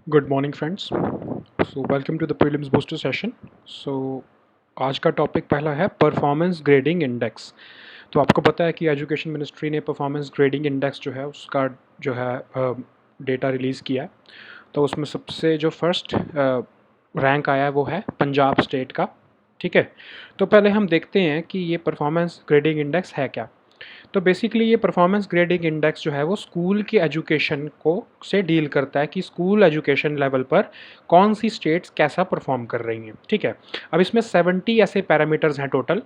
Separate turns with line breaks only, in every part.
Good morning friends. So welcome to the prelims booster session. So आज का topic पहला है परफॉर्मेंस ग्रेडिंग इंडेक्स। तो आपको पता है कि एजुकेशन मिनिस्ट्री ने परफॉर्मेंस ग्रेडिंग इंडेक्स जो है उसका जो है डेटा रिलीज़ किया है। तो उसमें सबसे जो फर्स्ट रैंक आया है वो है पंजाब स्टेट का। ठीक है, तो पहले हम देखते हैं कि ये परफॉर्मेंस ग्रेडिंग इंडेक्स है क्या। तो बेसिकली ये परफॉर्मेंस ग्रेडिंग इंडेक्स जो है वो स्कूल की एजुकेशन को से डील करता है कि स्कूल एजुकेशन लेवल पर कौन सी स्टेट्स कैसा परफॉर्म कर रही हैं। ठीक है, अब इसमें 70 ऐसे पैरामीटर्स हैं टोटल,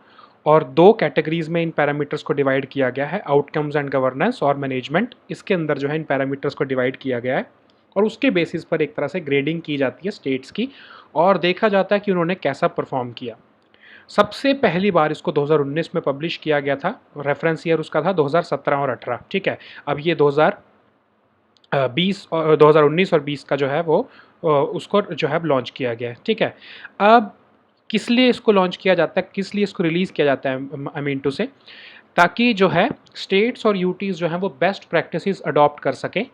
और दो कैटेगरीज में इन पैरामीटर्स को डिवाइड किया गया है, आउटकम्स एंड गवर्नेंस और मैनेजमेंट। इसके अंदर जो है इन पैरामीटर्स को डिवाइड किया गया है और उसके बेसिस पर एक तरह से ग्रेडिंग की जाती है स्टेट्स की, और देखा जाता है कि उन्होंने कैसा परफॉर्म किया। सबसे पहली बार इसको 2019 में पब्लिश किया गया था। रेफरेंस ईयर उसका था 2017 और 18। ठीक है, अब ये 2020 और 2019 और 20 का जो है वो उसको जो है लॉन्च किया गया है। ठीक है, अब किस लिए इसको लॉन्च किया जाता है, किस लिए इसको रिलीज़ किया जाता है, आई मीन टू से, ताकि जो है स्टेट्स और यूटीज़ जो हैं वो बेस्ट प्रैक्टिसेस अडॉप्ट कर सकें,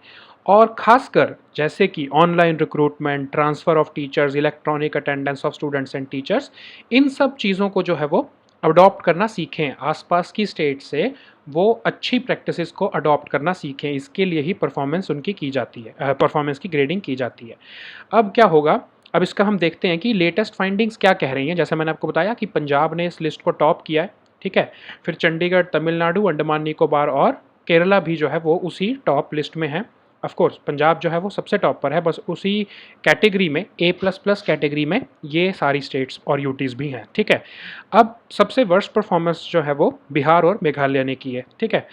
और ख़ासकर जैसे कि online recruitment, transfer of teachers, electronic attendance of students and teachers, इन सब चीज़ों को जो है वो अडॉप्ट करना सीखें। आसपास की स्टेट से वो अच्छी प्रैक्टिसेस को अडॉप्ट करना सीखें, इसके लिए ही परफॉर्मेंस उनकी की जाती है, परफॉर्मेंस की ग्रेडिंग की जाती है। अब क्या होगा, अब इसका हम देखते हैं कि लेटेस्ट फाइंडिंग्स क्या कह रही हैं। जैसे मैंने आपको बताया कि पंजाब ने इस लिस्ट को टॉप किया है। ठीक है, फिर चंडीगढ़, तमिलनाडु, अंडमान निकोबार और केरला भी जो है वो उसी टॉप लिस्ट में है। ऑफ कोर्स पंजाब जो है वो सबसे टॉप पर है, बस उसी कैटेगरी में A++ कैटेगरी में ये सारी स्टेट्स और यूटीज़ भी हैं। ठीक है, अब सबसे वर्स्ट परफॉर्मेंस जो है वो बिहार और मेघालय ने की है। ठीक है,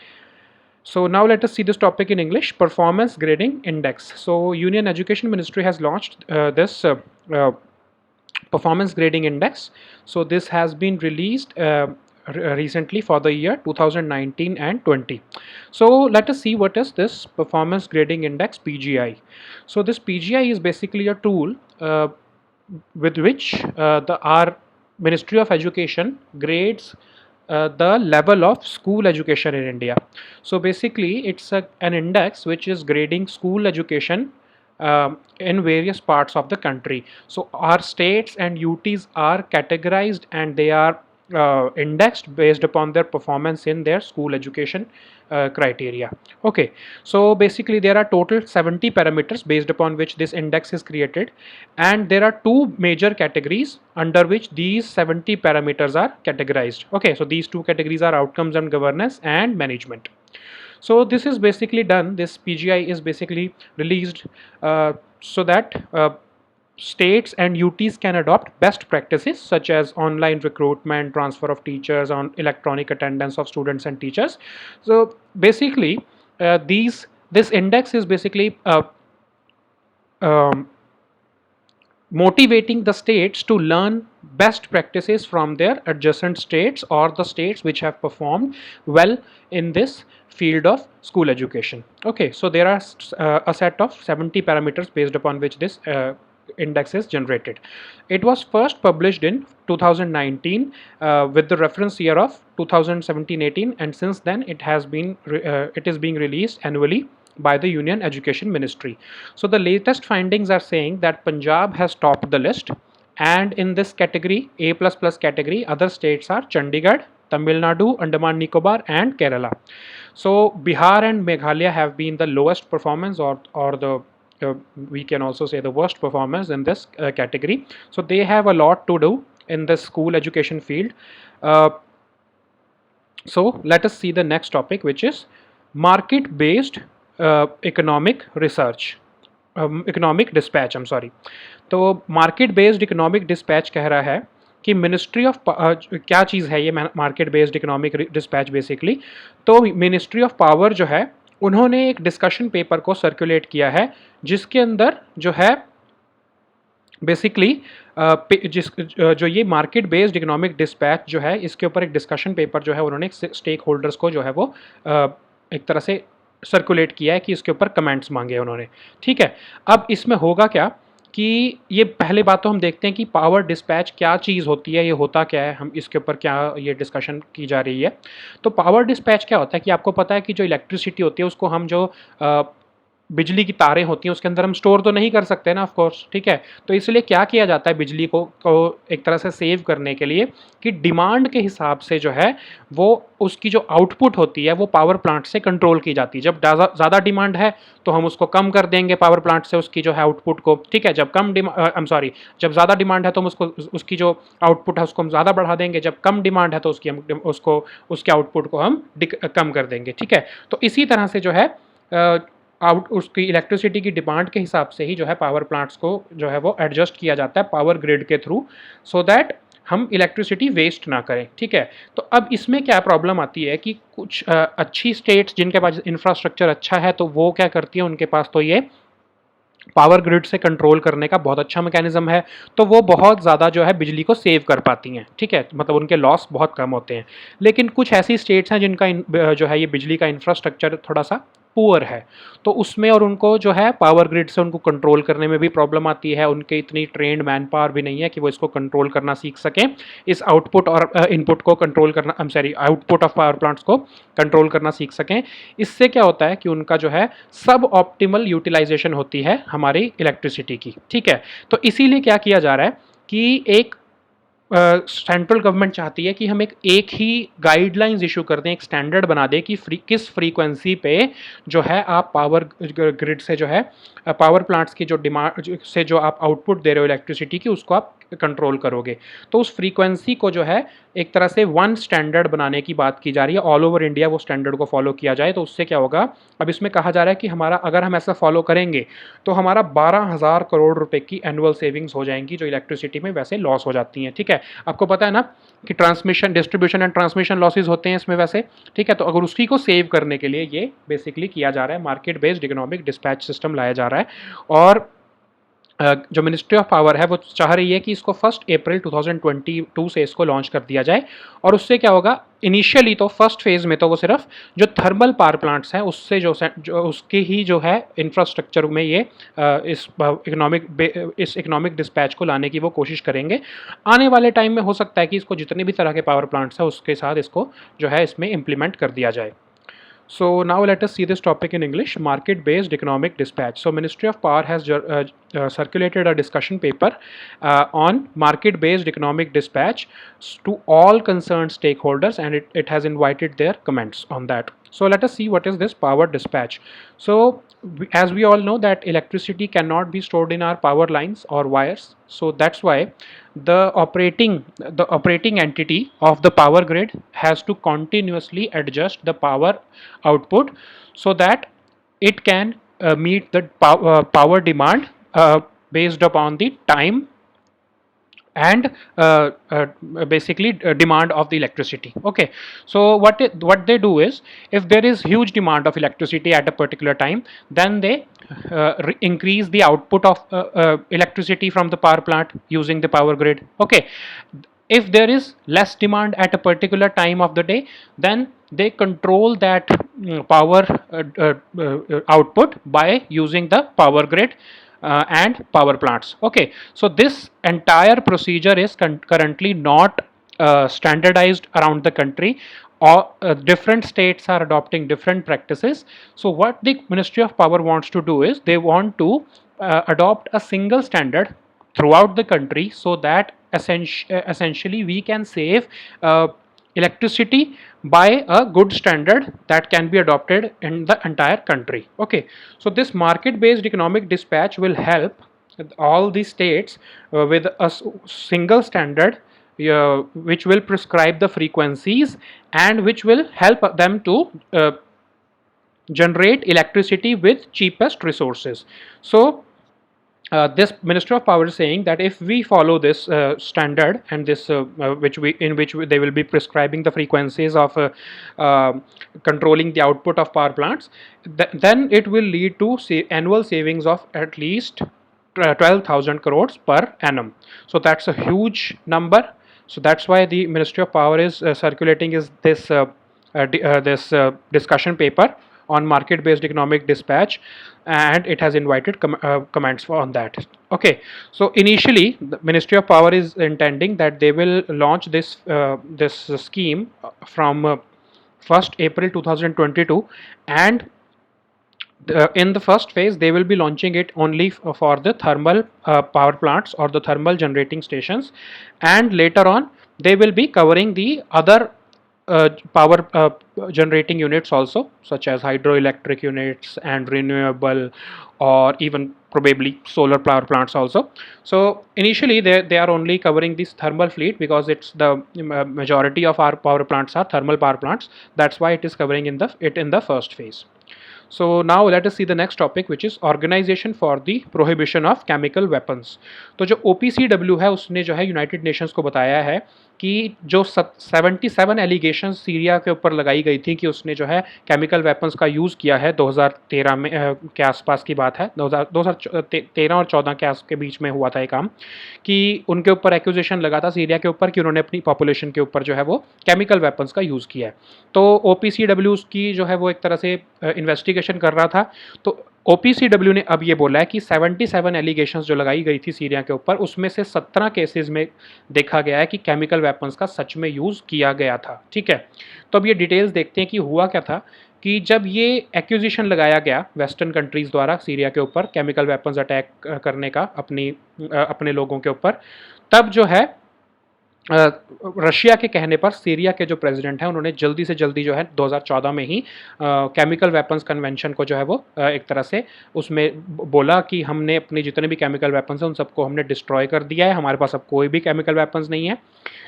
so now let us see this topic in English: performance grading index. So Union Education Ministry has launched this performance grading index. So this has been released recently for the year 2019 and 20. So let us see what is this performance grading index, PGI. So this PGI is basically a tool with which the our Ministry of Education grades the level of school education in India. So basically, it's an index which is grading school education in various parts of the country. So our states and UTs are categorized, and they are indexed based upon their performance in their school education criteria. Okay, so basically there are total 70 parameters based upon which this index is created, and there are two major categories under which these 70 parameters are categorized. Okay, so these two categories are outcomes and governance and management. So this is basically done, this PGI is basically released so that states and UTs can adopt best practices such as online recruitment, transfer of teachers, on electronic attendance of students and teachers. So basically, this index is basically um, motivating the states to learn best practices from their adjacent states or the states which have performed well in this field of school education. Okay, so there are a set of 70 parameters based upon which this index is generated. It was first published in 2019 with the reference year of 2017-18, and since then it is being released annually by the Union Education Ministry. So the latest findings are saying that Punjab has topped the list, and in this category, A++ category, other states are Chandigarh, Tamil Nadu, Andaman Nicobar and Kerala. So Bihar and Meghalaya have been the lowest performance, or the we can also say the worst performance in this category. So they have a lot to do in the school education field. So let us see the next topic, which is market based economic research, economic dispatch, I'm sorry. तो market based economic dispatch कह रहा है कि ministry of क्या चीज़ है ये market based economic dispatch basically. तो ministry of power जो है उन्होंने एक डिस्कशन पेपर को सर्कुलेट किया है, जिसके अंदर जो है बेसिकली जो ये मार्केट बेस्ड इकोनॉमिक डिस्पैच जो है, इसके ऊपर एक डिस्कशन पेपर जो है उन्होंने स्टेक होल्डर्स को जो है वो एक तरह से सर्कुलेट किया है कि इसके ऊपर कमेंट्स मांगे उन्होंने। ठीक है, अब इसमें होगा क्या कि ये पहले बात तो हम देखते हैं कि पावर डिस्पैच क्या चीज़ होती है, ये होता क्या है, हम इसके ऊपर क्या ये डिस्कशन की जा रही है। तो पावर डिस्पैच क्या होता है कि आपको पता है कि जो इलेक्ट्रिसिटी होती है उसको हम जो बिजली की तारें होती हैं उसके अंदर हम स्टोर तो नहीं कर सकते ना ऑफ कोर्स, ठीक है। तो इसलिए क्या किया जाता है बिजली को एक तरह से सेव करने के लिए कि डिमांड के हिसाब से जो है वो उसकी जो आउटपुट होती है वो पावर प्लांट से कंट्रोल की जाती है। जब ज़्यादा डिमांड है तो हम उसको कम कर देंगे पावर प्लांट से उसकी जो है आउटपुट को, ठीक है। जब ज़्यादा डिमांड है तो हम उसको उसकी जो आउटपुट है उसको हम ज़्यादा बढ़ा देंगे, जब कम डिमांड है तो उसके आउटपुट को हम कम कर देंगे, ठीक है। तो इसी तरह से जो है उसकी इलेक्ट्रिसिटी की डिमांड के हिसाब से ही जो है पावर प्लांट्स को जो है वो एडजस्ट किया जाता है पावर ग्रिड के थ्रू, सो दैट हम इलेक्ट्रिसिटी वेस्ट ना करें, ठीक है। तो अब इसमें क्या प्रॉब्लम आती है कि कुछ अच्छी स्टेट्स जिनके पास इंफ्रास्ट्रक्चर अच्छा है तो वो क्या करती है, उनके पास तो ये पावर ग्रिड से कंट्रोल करने का बहुत अच्छा मैकेनिज्म है, तो वो बहुत ज़्यादा जो है बिजली को सेव कर पाती हैं, ठीक है। मतलब उनके लॉस बहुत कम होते हैं। लेकिन कुछ ऐसी स्टेट्स हैं जिनका जो है ये बिजली का इंफ्रास्ट्रक्चर थोड़ा सा पुअर है, तो उसमें और उनको जो है पावर ग्रिड से उनको कंट्रोल करने में भी प्रॉब्लम आती है। उनके इतनी ट्रेंड मैन पावर भी नहीं है कि वो इसको कंट्रोल करना सीख सकें, इस आउटपुट और इनपुट को कंट्रोल करना, आउटपुट ऑफ पावर प्लांट्स को कंट्रोल करना सीख सकें। इससे क्या होता है कि उनका जो है सब ऑप्टिमल यूटिलाइजेशन होती है हमारी इलेक्ट्रिसिटी की, ठीक है। तो इसीलिए क्या किया जा रहा है कि एक सेंट्रल गवर्नमेंट चाहती है कि हम एक ही गाइडलाइंस इशू कर दें, एक स्टैंडर्ड बना दें कि किस फ्रीक्वेंसी पे जो है आप पावर ग्रिड से जो है पावर प्लांट्स की जो डिमांड से जो आप आउटपुट दे रहे हो इलेक्ट्रिसिटी की उसको आप कंट्रोल करोगे। तो उस फ्रीक्वेंसी को जो है एक तरह से वन स्टैंडर्ड बनाने की बात की जा रही है, ऑल ओवर इंडिया वो स्टैंडर्ड को फॉलो किया जाए। तो उससे क्या होगा, अब इसमें कहा जा रहा है कि हमारा अगर हम ऐसा फॉलो करेंगे तो हमारा 12,000 करोड़ रुपए की एनुअल सेविंग्स हो जाएंगी जो इलेक्ट्रिसिटी में वैसे लॉस हो जाती हैं, ठीक है। आपको पता है ना कि transmission, distribution and transmission losses होते हैं इसमें वैसे, ठीक है। तो अगर उसकी को सेव करने के लिए ये बेसिकली किया जा रहा है, market based economic dispatch system लाया जा रहा है। और जो मिनिस्ट्री ऑफ पावर है वो चाह रही है कि इसको 1 अप्रैल 2022 से इसको लॉन्च कर दिया जाए। और उससे क्या होगा, इनिशियली तो फर्स्ट फेज़ में तो वो सिर्फ जो थर्मल पावर प्लांट्स हैं उससे जो उसके ही जो है इंफ्रास्ट्रक्चर में ये इस इकोनॉमिक डिस्पैच को लाने की वो कोशिश करेंगे। आने वाले टाइम में हो सकता है कि इसको जितने भी तरह के पावर प्लांट्स हैं उसके साथ इसको जो है इसमें इम्प्लीमेंट कर दिया जाए। So now let us see this topic in English, market-based economic dispatch. So Ministry of Power has circulated a discussion paper on market-based economic dispatch to all concerned stakeholders, and it has invited their comments on that. So let us see what is this power dispatch. So as we all know that electricity cannot be stored in our power lines or wires. So that's why the operating entity of the power grid has to continuously adjust the power output so that it can meet the power demand based upon the time and basically demand of the electricity. Okay, so what they do is, if there is huge demand of electricity at a particular time, then they increase the output of electricity from the power plant using the power grid. Okay, if there is less demand at a particular time of the day, then they control that power output by using the power grid and power plants. Okay, so this entire procedure is currently not standardized around the country, or different states are adopting different practices. So what the Ministry of Power wants to do is they want to adopt a single standard throughout the country so that essentially we can save electricity by a good standard that can be adopted in the entire country. Okay, so this market based economic dispatch will help all the states with a single standard which will prescribe the frequencies and which will help them to generate electricity with cheapest resources. So this Minister of Power is saying that if we follow this standard and this which they will be prescribing the frequencies of controlling the output of power plants, then it will lead to annual savings of at least 12,000 crores per annum. So that's a huge number. So that's why the Ministry of Power is circulating this discussion paper on market-based economic dispatch, and it has invited comments on that. Okay, so initially the Ministry of Power is intending that they will launch this scheme from 1st April 2022, and in the first phase they will be launching it only for the thermal power plants or the thermal generating stations, and later on they will be covering the other power generating units also, such as hydroelectric units and renewable, or even probably solar power plants also. So initially they are only covering this thermal fleet because it's the majority of our power plants are thermal power plants. That's why it is covering in the first phase. So now let us see the next topic, which is Organization for the Prohibition of Chemical Weapons. तो जो OPCW है उसने जो है United Nations को बताया है कि जो 77 एलिगेशन सीरिया के ऊपर लगाई गई थी कि उसने जो है केमिकल वेपन्स का यूज़ किया है 2013 में के आसपास की बात है, 2013 और 14 के बीच में हुआ था ये काम, कि उनके ऊपर एक्यूजेशन लगा था सीरिया के ऊपर कि उन्होंने अपनी पॉपुलेशन के ऊपर जो है वो केमिकल वेपन्स का यूज़ किया है। तो OPCW की जो है वो एक तरह से इन्वेस्टिगेशन कर रहा था। तो OPCW ने अब ये बोला है कि 77 एलिगेशंस जो लगाई गई थी सीरिया के ऊपर, उसमें से 17 केसेस में देखा गया है कि केमिकल वेपन्स का सच में यूज़ किया गया था। ठीक है, तो अब ये डिटेल्स देखते हैं कि हुआ क्या था। कि जब ये एक्यूजिशन लगाया गया वेस्टर्न कंट्रीज़ द्वारा सीरिया के ऊपर केमिकल वेपन्स अटैक करने का अपने लोगों के ऊपर, तब जो है रशिया के कहने पर सीरिया के जो प्रेसिडेंट हैं उन्होंने जल्दी से जल्दी जो है 2014 में ही केमिकल वेपन्स कन्वेंशन को जो है वो एक तरह से उसमें बोला कि हमने अपने जितने भी केमिकल वेपन्स हैं उन सबको हमने डिस्ट्रॉय कर दिया है, हमारे पास अब कोई भी केमिकल वेपन्स नहीं है।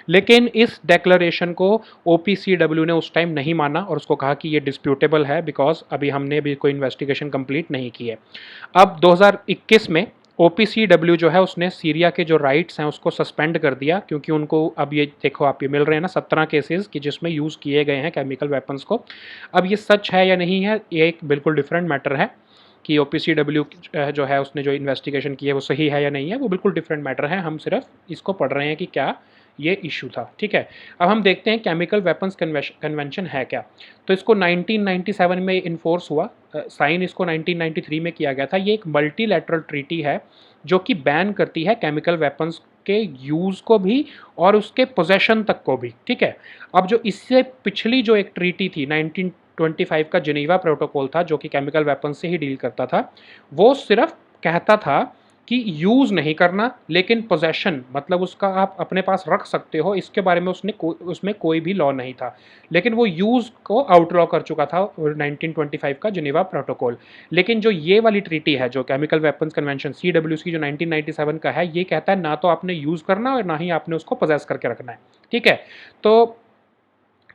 लेकिन इस डेक्लरेशन को OPCW ने उस टाइम नहीं माना और उसको कहा कि ये डिस्प्यूटेबल है बिकॉज अभी हमने भी कोई इन्वेस्टिगेशन कंप्लीट नहीं की है। अब 2021 में OPCW जो है उसने सीरिया के जो राइट्स हैं उसको सस्पेंड कर दिया, क्योंकि उनको अब ये देखो आप ये मिल रहे हैं ना 17 केसेस कि जिसमें यूज़ किए गए हैं केमिकल वेपन्स को। अब ये सच है या नहीं है ये एक बिल्कुल डिफरेंट मैटर है कि OPCW जो है उसने जो इन्वेस्टिगेशन की है वो सही है या नहीं है, वो बिल्कुल डिफरेंट मैटर है। हम सिर्फ इसको पढ़ रहे हैं कि क्या ये इशू था। ठीक है, अब हम देखते हैं केमिकल वेपन्स कन्वेंशन है क्या। तो इसको 1997 में इन्फोर्स हुआ, साइन इसको 1993 में किया गया था। ये एक मल्टीलैटरल ट्रीटी है जो कि बैन करती है केमिकल वेपन्स के यूज़ को भी और उसके पोजेशन तक को भी। ठीक है, अब जो इससे पिछली जो एक ट्रीटी थी 1925 का जिनेवा प्रोटोकॉल था जो कि केमिकल वेपन्स से ही डील करता था, वो सिर्फ कहता था कि यूज़ नहीं करना, लेकिन पोजेशन मतलब उसका आप अपने पास रख सकते हो, इसके बारे में उसमें कोई भी लॉ नहीं था। लेकिन वो यूज़ को आउटलॉ कर चुका था 1925 का जिनेवा प्रोटोकॉल। लेकिन जो ये वाली ट्रीटी है जो केमिकल वेपन्स कन्वेंशन CWC जो 1997 का है, ये कहता है ना तो आपने यूज़ करना और ना ही आपने उसको पोजेस करके रखना है। ठीक है, तो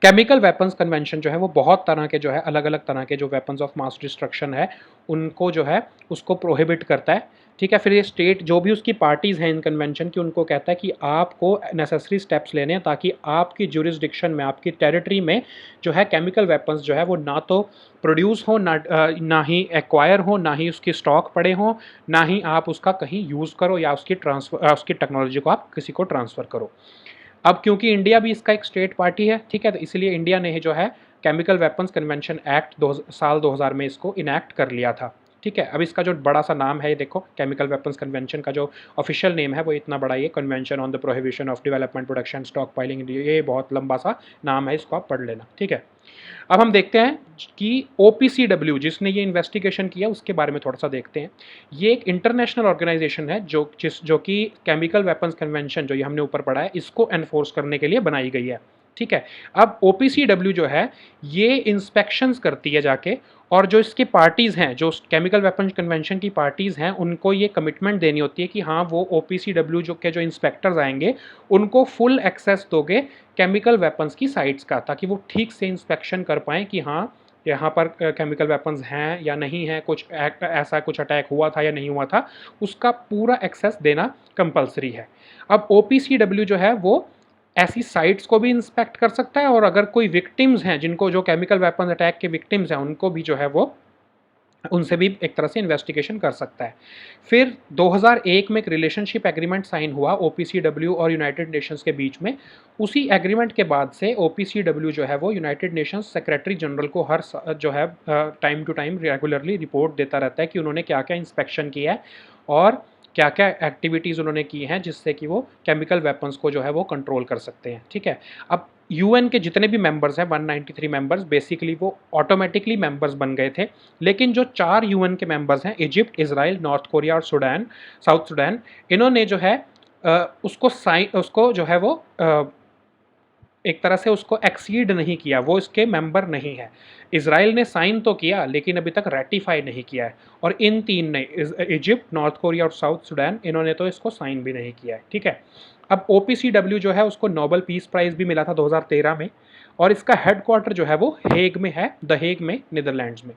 केमिकल वेपन्स कन्वेंशन जो है वो बहुत तरह के जो है अलग अलग तरह के जो वेपन्स ऑफ मास डिस्ट्रक्शन है उनको जो है उसको प्रोहिबिट करता है। ठीक है, फिर ये स्टेट जो भी उसकी पार्टीज़ हैं इन कन्वेंशन की उनको कहता है कि आपको नेसेसरी स्टेप्स लेने हैं ताकि आपकी जुरिस्डिक्शन में आपकी टेरिटरी में जो है केमिकल वेपन्स जो है वो ना तो प्रोड्यूस हो ना ही एक्वायर हो, ना ही उसकी स्टॉक पड़े हों, ना ही आप उसका कहीं यूज़ करो या उसकी टेक्नोलॉजी को आप किसी को ट्रांसफ़र करो। अब क्योंकि इंडिया भी इसका एक स्टेट पार्टी है, ठीक है, तो इसलिए इंडिया ने जो है केमिकल वेपन्स कन्वेंशन एक्ट साल 2000 में इसको इनैक्ट कर लिया था। ठीक है, अब इसका जो बड़ा सा नाम है ये देखो, केमिकल वेपन्स कन्वेंशन का जो ऑफिशियल नेम है वो इतना बड़ा, ये convention on the prohibition of development production stock piling, ये बहुत लंबा सा नाम है, इसको आप पढ़ लेना। ठीक है, अब हम देखते हैं कि OPCW जिसने ये इन्वेस्टिगेशन किया उसके बारे में थोड़ा सा देखते हैं। ये एक इंटरनेशनल ऑर्गेनाइजेशन है जो कि केमिकल वेपन्स कन्वेंशन जो ये हमने ऊपर पढ़ा है इसको एनफोर्स करने के लिए बनाई गई है। ठीक है, अब OPCW जो है ये इंस्पेक्शंस करती है जाके, और जो इसकी पार्टीज़ हैं जो केमिकल वेपन्स कन्वेंशन की पार्टीज़ हैं उनको ये कमिटमेंट देनी होती है कि हाँ वो OPCW जो इंस्पेक्टर्स आएंगे उनको फुल एक्सेस दोगे केमिकल वेपन्स की साइट्स का, ताकि वो ठीक से इंस्पेक्शन कर पाएँ कि हाँ यहाँ पर केमिकल वेपन्स हैं या नहीं हैं, ऐसा कुछ अटैक हुआ था या नहीं हुआ था, उसका पूरा एक्सेस देना कंपलसरी है। अब OPCW जो है वो ऐसी साइट्स को भी इंस्पेक्ट कर सकता है, और अगर कोई विक्टिम्स हैं जिनको जो केमिकल वेपन्स अटैक के विक्टिम्स हैं उनको भी जो है वो उनसे भी एक तरह से इन्वेस्टिगेशन कर सकता है। फिर 2001 में एक रिलेशनशिप एग्रीमेंट साइन हुआ OPCW और यूनाइटेड नेशंस के बीच में। उसी एग्रीमेंट के बाद से OPCW जो है वो यूनाइटेड नेशंस सेक्रेटरी जनरल को जो है time to time regularly report देता रहता है कि उन्होंने क्या क्या इंस्पेक्शन किया है और क्या क्या एक्टिविटीज़ उन्होंने की हैं जिससे कि वो केमिकल वेपन्स को जो है वो कंट्रोल कर सकते हैं, ठीक है। अब यूएन के जितने भी मेंबर्स हैं 193 मेंबर्स बेसिकली वो ऑटोमेटिकली मेंबर्स बन गए थे, लेकिन जो 4 यूएन के मेंबर्स हैं इजिप्ट, इसराइल, नॉर्थ कोरिया और सूडान, साउथ सूडान, इन्होंने जो है उसको जो है वो एक तरह से उसको एक्सीड नहीं किया, वो इसके मेंबर नहीं है। इसराइल ने साइन तो किया लेकिन अभी तक रेटिफाई नहीं किया है, और इन तीन ने इजिप्ट, नॉर्थ कोरिया और साउथ सूडान, इन्होंने तो इसको साइन भी नहीं किया है, ठीक है। अब OPCW जो है उसको नोबेल पीस प्राइज़ भी मिला था 2013 में, और इसका हेडक्वार्टर जो है वो हेग में है, द हेग में, नीदरलैंड्स में,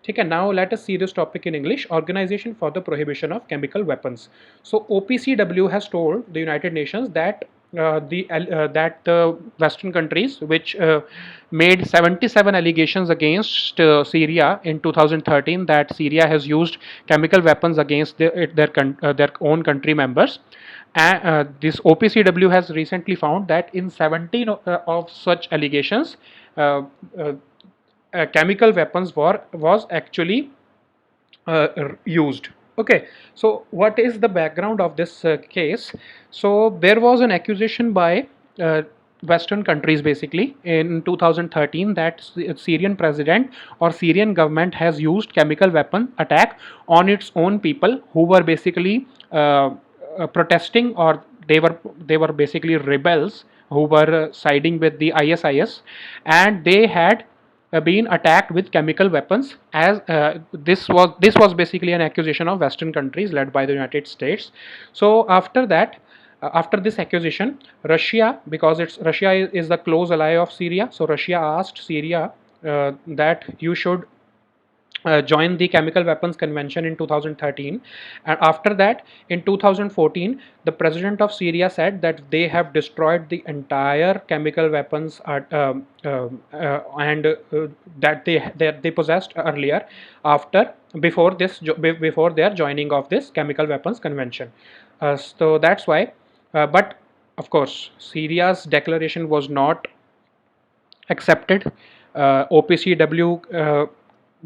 ठीक है। Now let us see this topic in English. Organisation for the prohibition of chemical weapons. So OPCW has told the United Nations that that the Western countries which made 77 allegations against Syria in 2013 that Syria has used chemical weapons against their own country members. And this OPCW has recently found that in 17 of such allegations, uh, uh, chemical weapons was actually used. Okay, so what is the background of this case? So there was an accusation by Western countries basically in 2013 that Syrian president or Syrian government has used chemical weapon attack on its own people who were basically protesting, or they were basically rebels who were siding with the ISIS, and they had been attacked with chemical weapons. As this was basically an accusation of Western countries led by the United States. So after that, after this accusation, Russia, because Russia is the close ally of Syria, so Russia asked Syria that you should joined the Chemical Weapons Convention in 2013, and after that in 2014 the president of Syria said that they have destroyed the entire chemical weapons and that they possessed earlier, after before their joining of this Chemical Weapons Convention. So that's why, but of course Syria's declaration was not accepted. OPCW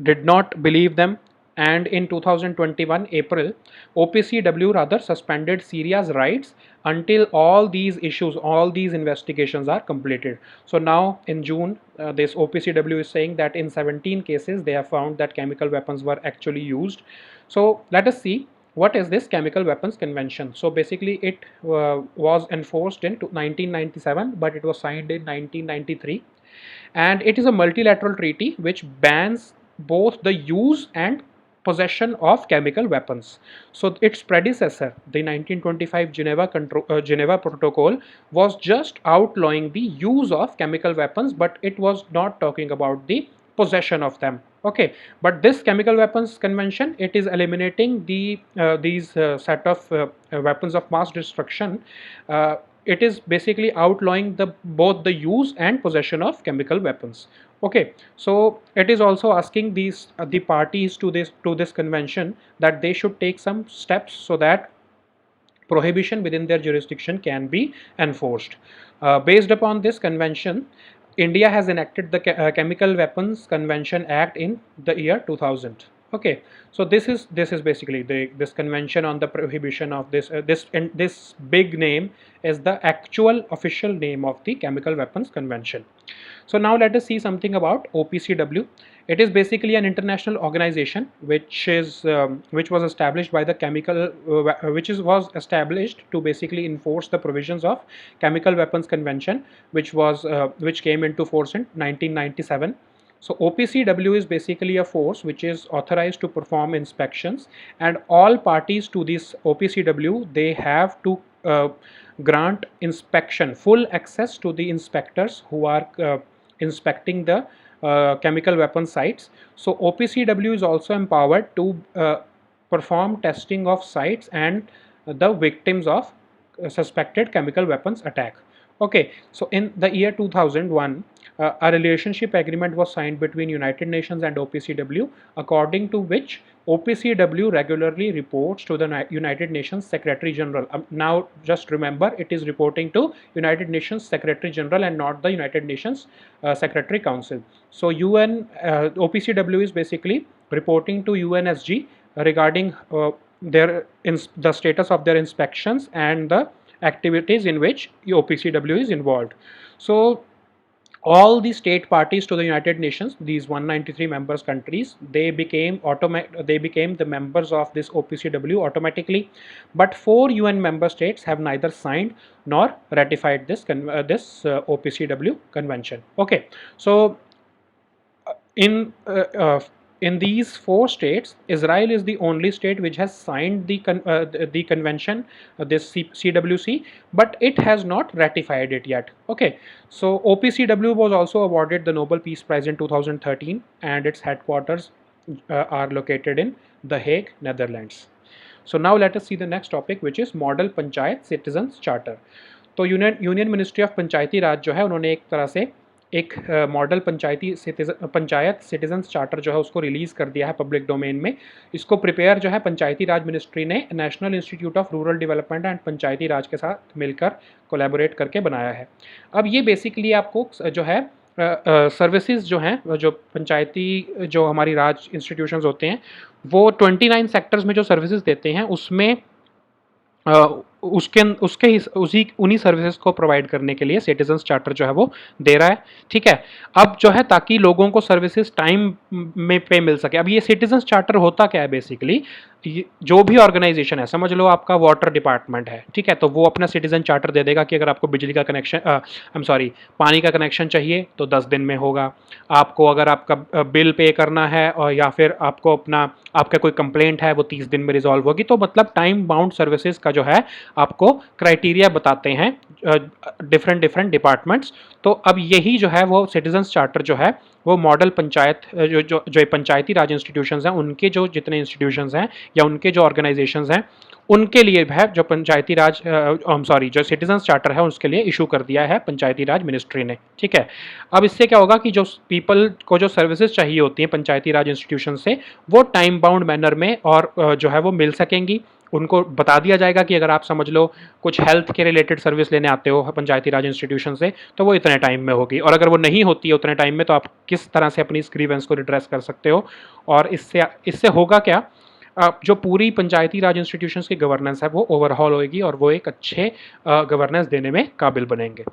did not believe them, and in 2021 April, OPCW rather suspended Syria's rights until all these issues, all these investigations are completed. So now in June, this OPCW is saying that in 17 cases they have found that chemical weapons were actually used. So let us see what is this Chemical Weapons Convention. So basically it was enforced in 1997, but it was signed in 1993, and it is a multilateral treaty which bans both the use and possession of chemical weapons. So its predecessor, the 1925 Geneva Protocol, was just outlawing the use of chemical weapons, but it was not talking about the possession of them. Okay, but this Chemical Weapons Convention, it is eliminating these set of weapons of mass destruction. It is basically outlawing both the use and possession of chemical weapons. Okay, so it is also asking the parties to this convention that they should take some steps so that prohibition within their jurisdiction can be enforced. Based upon this convention, India has enacted the Chemical Weapons Convention Act in the year 2000. Okay, so this is basically this convention on the prohibition of this big name is the actual official name of the Chemical Weapons Convention. So now let us see something about OPCW. It is basically an international organization which was established by the was established to basically enforce the provisions of Chemical Weapons Convention, which came into force in 1997. So OPCW is basically a force which is authorized to perform inspections, and all parties to this OPCW, they have to grant full access to the inspectors who are inspecting the chemical weapon sites. So OPCW is also empowered to perform testing of sites and the victims of suspected chemical weapons attack. Okay, so in the year 2001, a relationship agreement was signed between United Nations and OPCW, according to which OPCW regularly reports to the United Nations Secretary General. Now, just remember, it is reporting to United Nations Secretary General and not the United Nations Secretary Council. So, OPCW is basically reporting to UNSG regarding the status of their inspections and the activities in which OPCW is involved. So all the state parties to the United Nations, these 193 members countries, they became the members of this OPCW automatically, but 4 UN member states have neither signed nor ratified this OPCW convention. Okay, so in in these 4 states, Israel is the only state which has signed the convention, this CWC, but it has not ratified it yet. Okay, so OPCW was also awarded the Nobel Peace Prize in 2013, and its headquarters are located in The Hague, Netherlands. So now let us see the next topic, which is Model Panchayat Citizens Charter. तो union ministry of पंचायती राज जो है, उन्होंने एक तरह से एक model panchayat citizens charter जो है उसको रिलीज़ कर दिया है पब्लिक डोमेन में. इसको प्रिपेयर जो है पंचायती राज मिनिस्ट्री ने national institute of rural development and Panchayati Raj के साथ मिलकर कोलैबोरेट करके बनाया है. अब ये बेसिकली आपको जो है सर्विसेज जो हैं, जो पंचायती जो हमारी राज इंस्टीट्यूशंस होते हैं, वो 29 सेक्टर्स में जो सर्विसेज देते हैं उसमें उन्हीं सर्विसेज को प्रोवाइड करने के लिए सिटीजन्स चार्टर जो है वो दे रहा है. ठीक है, अब जो है ताकि लोगों को सर्विसेज टाइम में पे मिल सके. अब ये सिटीजन्स चार्टर होता क्या है बेसिकली, जो भी ऑर्गेनाइजेशन है, समझ लो आपका वाटर डिपार्टमेंट है, ठीक है, तो वो अपना सिटीजन चार्टर दे देगा कि अगर आपको बिजली का कनेक्शन पानी का कनेक्शन चाहिए तो 10 दिन में होगा. आपको अगर आपका बिल पे करना है और या फिर आपको आपका कोई कंप्लेंट है वो 30 दिन में रिजॉल्व होगी. तो मतलब टाइम बाउंड सर्विसेज का जो है आपको क्राइटेरिया बताते हैं डिफरेंट डिपार्टमेंट्स. तो अब यही जो है वो सिटीजन्स चार्टर जो है वो मॉडल पंचायत जो पंचायती राज इंस्टीट्यूशंस हैं, उनके जो जितने इंस्टीट्यूशंस हैं या उनके जो ऑर्गेनाइजेशंस हैं, उनके लिए है जो पंचायती राज जो सिटीजन्स चार्टर है उसके लिए इशू कर दिया है पंचायती राज मिनिस्ट्री ने. ठीक है, अब इससे क्या होगा कि जो पीपल को जो सर्विसेज चाहिए होती हैं पंचायती राज इंस्टीट्यूशन से, वो टाइम बाउंड मैनर में और जो है वो मिल सकेंगी. उनको बता दिया जाएगा कि अगर आप समझ लो कुछ हेल्थ के रिलेटेड सर्विस लेने आते हो पंचायती राज इंस्टीट्यूशन से, तो वो इतने टाइम में होगी, और अगर वो नहीं होती है उतने टाइम में तो आप किस तरह से अपनी इस ग्रीवेंस को रिड्रेस कर सकते हो. और इससे होगा क्या, जो पूरी पंचायती राज इंस्टीट्यूशंस की गवर्नेंस है वो ओवरहॉल होएगी और वो एक अच्छे गवर्नेंस देने में काबिल बनेंगे.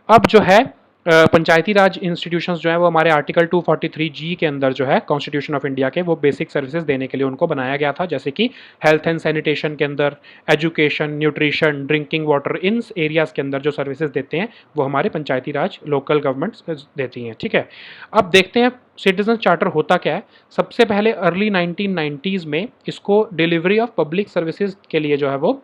अब जो है पंचायती राज इंस्टीट्यूशंस जो है वो हमारे आर्टिकल 243G के अंदर जो है कॉन्स्टिट्यूशन ऑफ इंडिया के, वो बेसिक सर्विसेज देने के लिए उनको बनाया गया था, जैसे कि हेल्थ एंड सैनिटेशन के अंदर, एजुकेशन, न्यूट्रिशन, ड्रिंकिंग वाटर, इन एरियाज़ के अंदर जो सर्विसेज देते हैं वो हमारे पंचायती राज लोकल गवर्नमेंट्स देती हैं. ठीक है, अब देखते हैं सिटीजन चार्टर होता क्या है. सबसे पहले अर्ली 1990s में इसको डिलीवरी ऑफ पब्लिक सर्विसेज के लिए जो है वो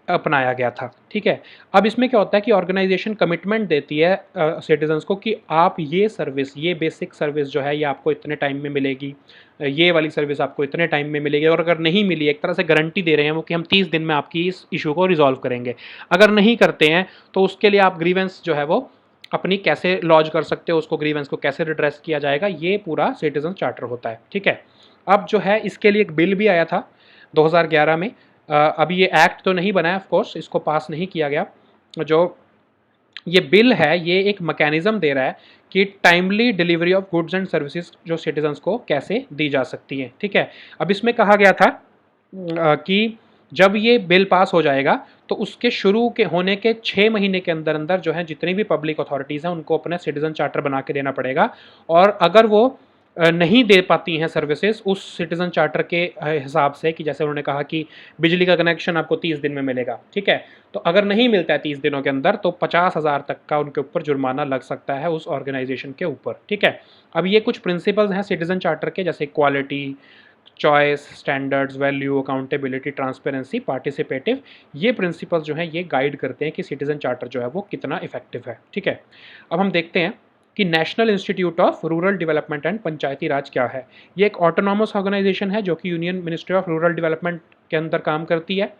अपनाया गया था. ठीक है, अब इसमें क्या होता है कि ऑर्गेनाइजेशन कमिटमेंट देती है सिटीजन्स को कि आप ये सर्विस, ये बेसिक सर्विस जो है ये आपको इतने टाइम में मिलेगी, ये वाली सर्विस आपको इतने टाइम में मिलेगी, और अगर नहीं मिली, एक तरह से गारंटी दे रहे हैं वो कि हम 30 दिन में आपकी इस इशू को रिजॉल्व करेंगे. अगर नहीं करते हैं तो उसके लिए आप ग्रीवेंस जो है वो अपनी कैसे लॉज कर सकते हो, उसको ग्रीवेंस को कैसे रिड्रेस किया जाएगा, ये पूरा सिटीजन चार्टर होता है. ठीक है, अब जो है इसके लिए एक बिल भी आया था 2011 में. अभी ये एक्ट तो नहीं बना है, ऑफ कोर्स इसको पास नहीं किया गया. जो ये बिल है ये एक मैकेनिज्म दे रहा है कि timely delivery of goods and services जो सिटीजन्स को कैसे दी जा सकती है. ठीक है, अब इसमें कहा गया था कि जब ये बिल पास हो जाएगा तो उसके शुरू के होने के 6 महीने के अंदर अंदर जो है जितनी भी पब्लिक अथॉरिटीज़ हैं उनको अपने सिटीजन चार्टर बना के देना पड़ेगा. और अगर वो नहीं दे पाती हैं सर्विसेज उस सिटीजन चार्टर के हिसाब से, कि जैसे उन्होंने कहा कि बिजली का कनेक्शन आपको 30 दिन में मिलेगा, ठीक है, तो अगर नहीं मिलता है 30 दिनों के अंदर तो 50,000 तक का उनके ऊपर जुर्माना लग सकता है उस ऑर्गेनाइजेशन के ऊपर. ठीक है, अब ये कुछ प्रिंसिपल्स हैं सिटीजन चार्टर के, जैसे quality, choice, standards, value, accountability, transparency, participative. ये प्रिंसिपल्स जो हैं ये गाइड करते हैं कि सिटीजन चार्टर जो है वो कितना इफेक्टिव है. ठीक है, अब हम देखते हैं कि national institute of rural development and Panchayati Raj क्या है. ये एक ऑटोनॉमस ऑर्गेनाइजेशन है जो कि union ministry of rural development के अंदर काम करती है.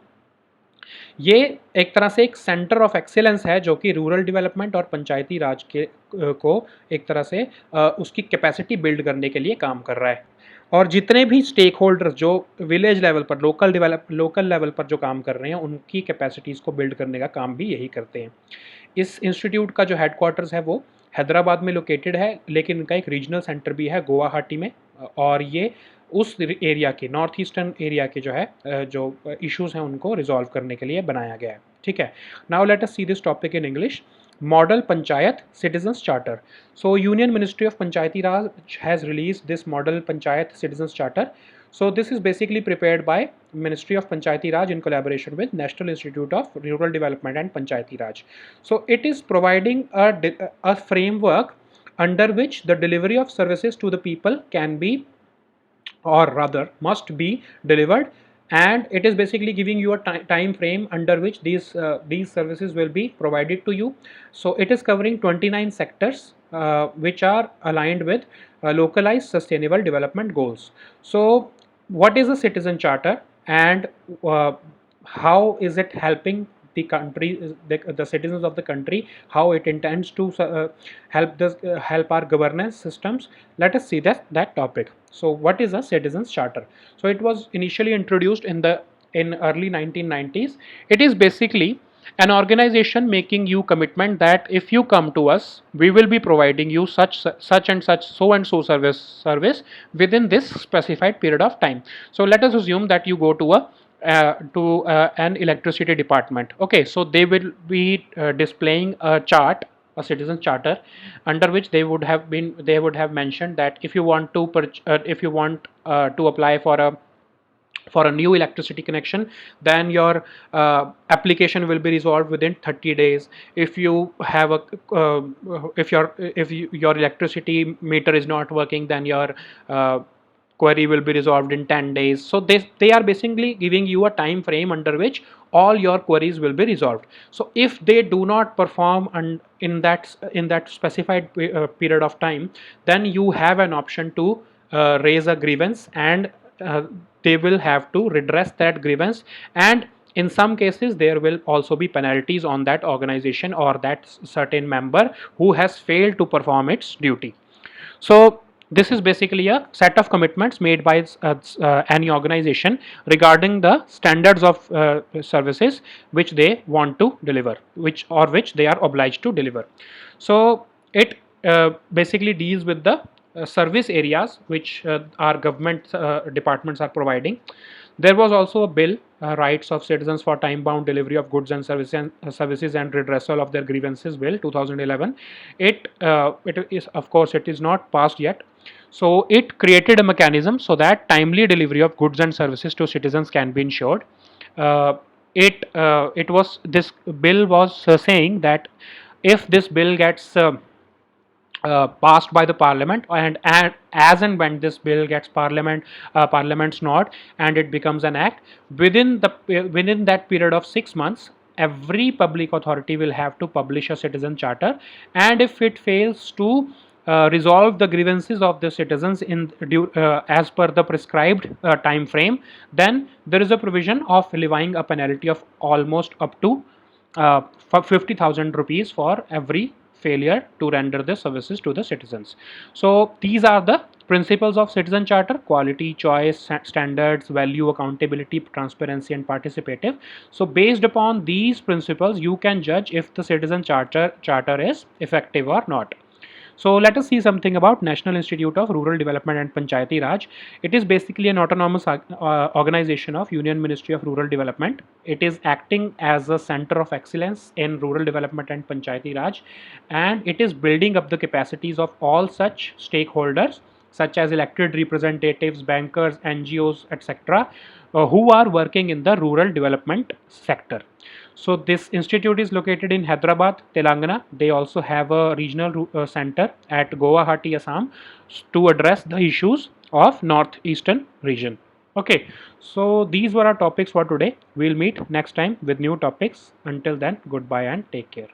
ये एक तरह से एक सेंटर ऑफ एक्सीलेंस है जो कि रूरल डेवलपमेंट और पंचायती राज के को एक तरह से उसकी कैपेसिटी बिल्ड करने के लिए काम कर रहा है. और जितने भी स्टेक होल्डर्स जो विलेज लेवल पर, लोकल लेवल पर जो काम कर रहे हैं, उनकी कैपेसिटीज़ को बिल्ड करने का काम भी यही करते हैं. इस इंस्टीट्यूट का जो हेडक्वार्टर्स है वो हैदराबाद में लोकेटेड है, लेकिन इनका एक रीजनल सेंटर भी है गुवाहाटी में. और ये उस एरिया के, नॉर्थ ईस्टर्न एरिया के जो है जो इश्यूज़ हैं उनको रिजॉल्व करने के लिए बनाया गया है, ठीक है। Now let us see this topic in English. Model Panchayat Citizens Charter. So Union Ministry of Panchayati Raj has released this Model Panchayat Citizens Charter. So this is basically prepared by Ministry of Panchayati Raj in collaboration with National Institute of Rural Development and Panchayati Raj. So it is providing a framework under which the delivery of services to the people can be, or rather must be, delivered, and it is basically giving you a time frame under which these services will be provided to you. So it is covering 29 sectors which are aligned with localized sustainable development goals. So what is a citizen charter, and uh, how is it helping the country, the citizens of the country, how it intends to help our governance systems? Let us see that topic. So what is a citizens charter? So it was initially introduced in early 1990s. It is basically an organization making you commitment that if you come to us, we will be providing you such and such, so and so service within this specified period of time. So let us assume that you go to an electricity department. Okay, so they will be displaying a chart, a citizen charter, under which they would have mentioned that if you want to to apply for a new electricity connection, then your application will be resolved within 30 days. If you have a your electricity meter is not working, then your query will be resolved in 10 days. So they are basically giving you a time frame under which all your queries will be resolved. So if they do not perform in that specified period of time, then you have an option to raise a grievance, and they will have to redress that grievance, and in some cases there will also be penalties on that organization or that certain member who has failed to perform its duty. So this is basically a set of commitments made by any organization regarding the standards of services which they want to deliver, which they are obliged to deliver. So it basically deals with the service areas which our government departments are providing. There was also a bill, Rights of Citizens for Time Bound Delivery of Goods and Services and Redressal of Their Grievances Bill 2011. It is, of course, it is not passed yet. So it created a mechanism so that timely delivery of goods and services to citizens can be ensured. It was this bill was saying that if this bill gets passed by the parliament, and as and when this bill gets parliament's nod and it becomes an act, within that period of 6 months, every public authority will have to publish a citizen charter, and if it fails to resolve the grievances of the citizens as per the prescribed time frame, then there is a provision of levying a penalty of almost up to 50,000 rupees for every failure to render the services to the citizens. So these are the principles of citizen charter: quality, choice, standards, value, accountability, transparency, and participative. So based upon these principles, you can judge if the citizen charter is effective or not. So let us see something about National Institute of Rural Development and Panchayati Raj. It is basically an autonomous organization of Union Ministry of Rural Development. It is acting as a center of excellence in rural development and Panchayati Raj, and it is building up the capacities of all such stakeholders such as elected representatives, bankers, NGOs, etc., who are working in the rural development sector. So this institute is located in Hyderabad, Telangana. They also have a regional center at Guwahati, Assam, to address the issues of northeastern region. Okay, so these were our topics for today. We'll meet next time with new topics. Until then, goodbye and take care.